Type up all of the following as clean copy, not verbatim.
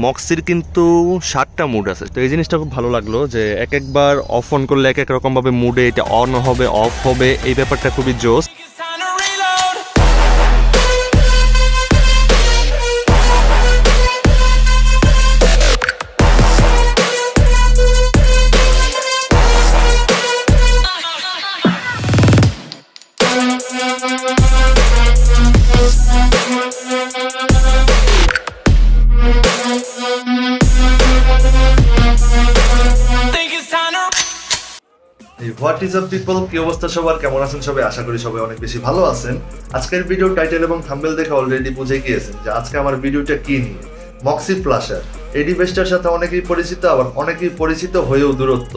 মক্সির কিন্তু 7টা মুড আছে। তো এই জিনিসটা খুব ভালো লাগলো যে এক একবার অফ অন করলে এক এক রকম ভাবে মুডে এটা অন হবে অফ হবে, এই ব্যাপারটা খুবই জোস। হোয়াট ইজ আপ পিপল, কি অবস্থা সবার, কেমন আছেন সবাই? আশা করি সবাই অনেক বেশি ভালো আছেন। আজকের ভিডিও টাইটেল এবং থাম্বনেল দেখে অলরেডি বুঝে গিয়েছেন যে আজকে আমার ভিডিওটা কি নিয়ে। মক্সি ফ্লাশার এই ডিভাইসটার সাথে অনেকেই পরিচিত, আবার অনেকেই পরিচিত হয়েও দূরত্ব।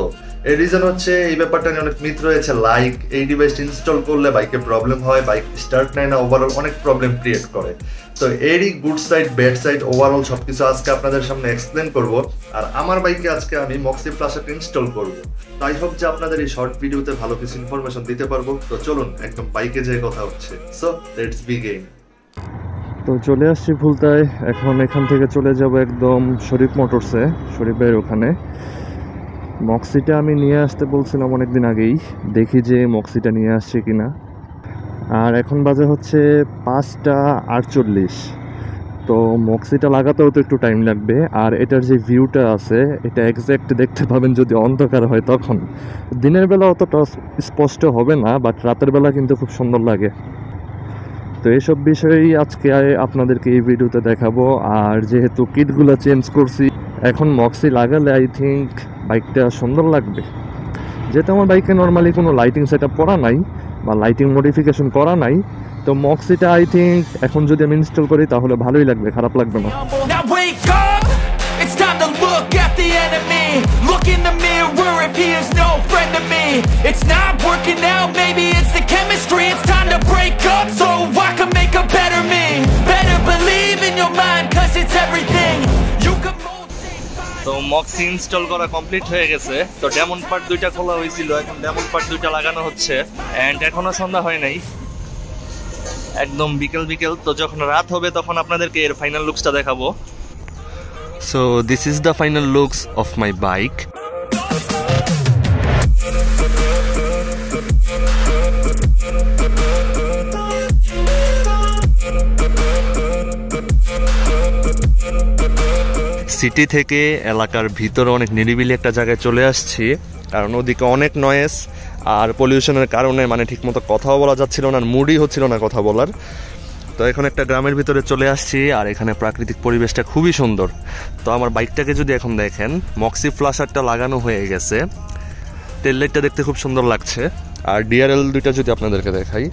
এর রিজন হচ্ছে এই ব্যাপারটা নিয়ে অনেক মিথ রয়েছে, লাইক এই ডিভাইসটা ইনস্টল করলে বাইকে প্রবলেম হয়, বাইক স্টার্ট নেয় না, ওভারঅল অনেক প্রবলেম ক্রিয়েট করে। তো এরই good side bad side overall সবকিছু আজকে আপনাদের সামনে এক্সপ্লেন করব। আর আমার বাইকে আজকে আমি মক্সি ফ্লাশারটা ইনস্টল করব। তাই হোপ যে আপনাদের এই শর্ট ভিডিওতে ভালো কিছু ইনফরমেশন দিতে পারবো। তো চলুন একদম বাইকে যে কথা হচ্ছে, সো লেটস বিগিন। তো চলে আসছি ফুলতায়, এখন এখান থেকে চলে যাব একদম শরীফ মোটরসে, শরীফ ভাইয়ের ওখানে। মক্সিটা আমি নিয়ে আসতে বলছিলাম অনেকদিন আগেই, দেখি যে মক্সিটা নিয়ে আসছে কিনা। আর এখন বাজে হচ্ছে 5:48। তো মক্সিটা লাগাতেও তো একটু টাইম লাগবে। আর এটার যে ভিউটা আছে এটা এক্স্যাক্ট দেখতে পাবেন যদি অন্ধকার হয় তখন। দিনের বেলা অতটা স্পষ্ট হবে না, বাট রাতের বেলা কিন্তু খুব সুন্দর লাগে। তো এইসব বিষয়েই আজকে আপনাদেরকে এই ভিডিওতে দেখাবো। আর যেহেতু কিটগুলো চেঞ্জ করছি, এখন মক্সি লাগালে আই থিঙ্ক বাইকটা সুন্দর লাগবে। যেহেতু আমার বাইকে নর্মালি কোনো লাইটিং সেট আপ করা নাই বা লাইটিং মডিফিকেশন করা নাই, তো মক্সিটা আই থিঙ্ক এখন যদি আমি ইনস্টল করি তাহলে ভালোই লাগবে, খারাপ লাগবে না। তো মক্সি ইনস্টল করা কমপ্লিট হয়ে গেছে। তো ডেমন পার্ট 2টা খোলা হয়েছিল, এখন ডেমন পার্ট 2টা লাগানো হচ্ছে। অ্যান্ড এখনো সন্ধ্যা হয় নাই, একদম বিকেল বিকেল। তো যখন রাত হবে তখন আপনাদেরকে এর ফাইনাল লুকসটা দেখাবো। So this is the final looks of my bike. City থেকে এলাকার ভিতরে অনেক নিরিবিলি একটা জায়গায় চলে আসছি, কারণ ওদিকে অনেক নয়েজ আর পলিউশনের কারণে মানে ঠিকমতো কথাও বলা যাচ্ছিল না, মুডই হচ্ছিল না কথা বলার। তো এখন একটা গ্রামের ভিতরে চলে আসছি, আর এখানে প্রাকৃতিক পরিবেশটা খুবই সুন্দর। তো আমার বাইকটাকে যদি এখন দেখেন, মক্সি ফ্লাশারটা লাগানো হয়ে গেছে, টেল লাইটটা দেখতে খুব সুন্দর লাগছে। আর ডিআরএল 2টা যদি আপনাদেরকে দেখাই,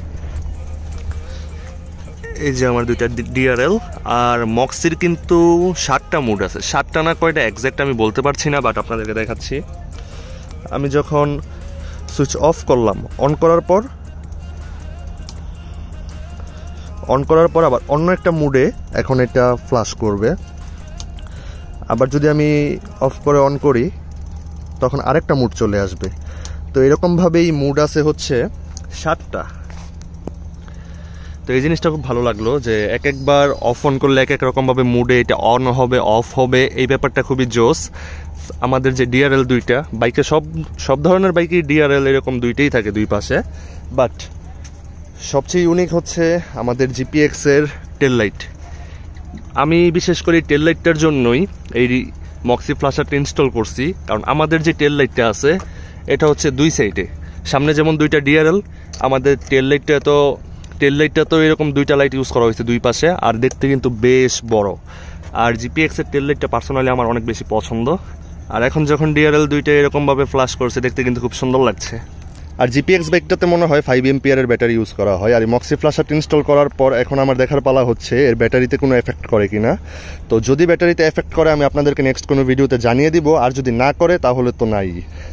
এই যে আমার 2টা ডিআরএল। আর মক্সির কিন্তু 7টা মুড আছে, 7টা না কয়টা এক্স্যাক্ট আমি বলতে পারছি না, বাট আপনাদেরকে দেখাচ্ছি। আমি যখন সুইচ অফ করলাম, অন করার পর আবার অন্য একটা মুডে এখন এটা ফ্ল্যাশ করবে। আবার যদি আমি অফ করে অন করি তখন আরেকটা মুড চলে আসবে। তো এরকমভাবেই মুড আছে হচ্ছে 7টা। তো এই জিনিসটা খুব ভালো লাগলো যে এক একবার অফ অন করলে এক এক রকমভাবে মুডে এটা অন হবে অফ হবে, এই ব্যাপারটা খুবই জোস। আমাদের যে ডিআরএল 2টা বাইকে, সব ধরনের বাইকেই ডিআরএল এরকম 2টাই থাকে দুই পাশে, বাট সবচেয়ে ইউনিক হচ্ছে আমাদের জিপিএক্স এর টেল লাইট। আমি বিশেষ করে টেল লাইটটার জন্যই এই মক্সি ফ্লাশারটা ইনস্টল করছি, কারণ আমাদের যে টেল লাইটটা আছে এটা হচ্ছে 2 সাইডে। সামনে যেমন 2টা ডিআরএল, আমাদের টেল লাইটটা তো এরকম 2টা লাইট ইউজ করা হয়েছে দুই পাশে, আর দেখতে কিন্তু বেশ বড়। আর জিপিএক্স এর টেল লাইটটা পার্সোনালি আমার অনেক বেশি পছন্দ। আর এখন যখন ডিআরএল 2টা এরকমভাবে ফ্ল্যাশ করছে, দেখতে কিন্তু খুব সুন্দর লাগছে। আর জিপিএক্স বাইকটাতে মনে হয় 5 এম্পিয়ারের ব্যাটারি ইউজ করা হয়। আর এই মক্সি ফ্লাশারটা ইনস্টল করার পর এখন আমার দেখার পালা হচ্ছে এর ব্যাটারিতে কোনো এফেক্ট করে কিনা। তো যদি ব্যাটারিতে এফেক্ট করে আমি আপনাদেরকে নেক্সট কোনো ভিডিওতে জানিয়ে দিব, আর যদি না করে তাহলে তো নাই,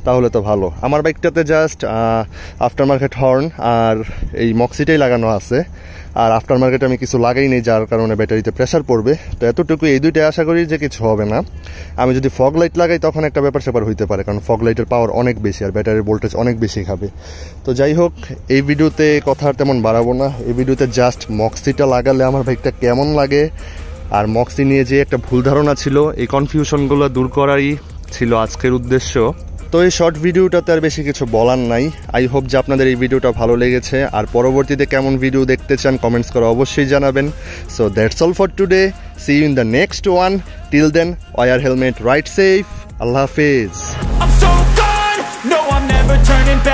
তাহলে তো ভালো। আমার বাইকটাতে জাস্ট আফটার মার্কেট হর্ন আর এই মক্সিটাই লাগানো আছে, আর আফটার মার্কেটে আমি কিছু লাগাই নেই, যার কারণে ব্যাটারিতে প্রেশার পড়বে। তো এতটুকু, এই 2টাই আশা করি যে কিছু হবে না। আমি যদি ফগ লাইট লাগাই তখন একটা ব্যাপার স্যাপার হইতে পারে, কারণ ফগ লাইটের পাওয়ার অনেক বেশি আর ব্যাটারির ভোল্টেজ অনেক বেশি খাবে। তো যাই হোক, এই ভিডিওতে কথা আর তেমন বাড়াবো না। এই ভিডিওতে জাস্ট মক্সিটা লাগালে আমার বাইকটা কেমন লাগে আর মক্সি নিয়ে যে একটা ভুল ধারণা ছিল, এই কনফিউশনগুলো দূর করাই ছিল আজকের উদ্দেশ্য। তো এই শর্ট ভিডিওটাতে আর বেশি কিছু বলার নাই। আই হোপ যে আপনাদের এই ভিডিওটা ভালো লেগেছে, আর পরবর্তীতে কেমন ভিডিও দেখতে চান কমেন্টস করে অবশ্যই জানাবেন। So that's all for today, see you in the next one. Till then, wear helmet, ride safe, আল্লাহ হাফেজ। I'm so gone, no I'm never turning back.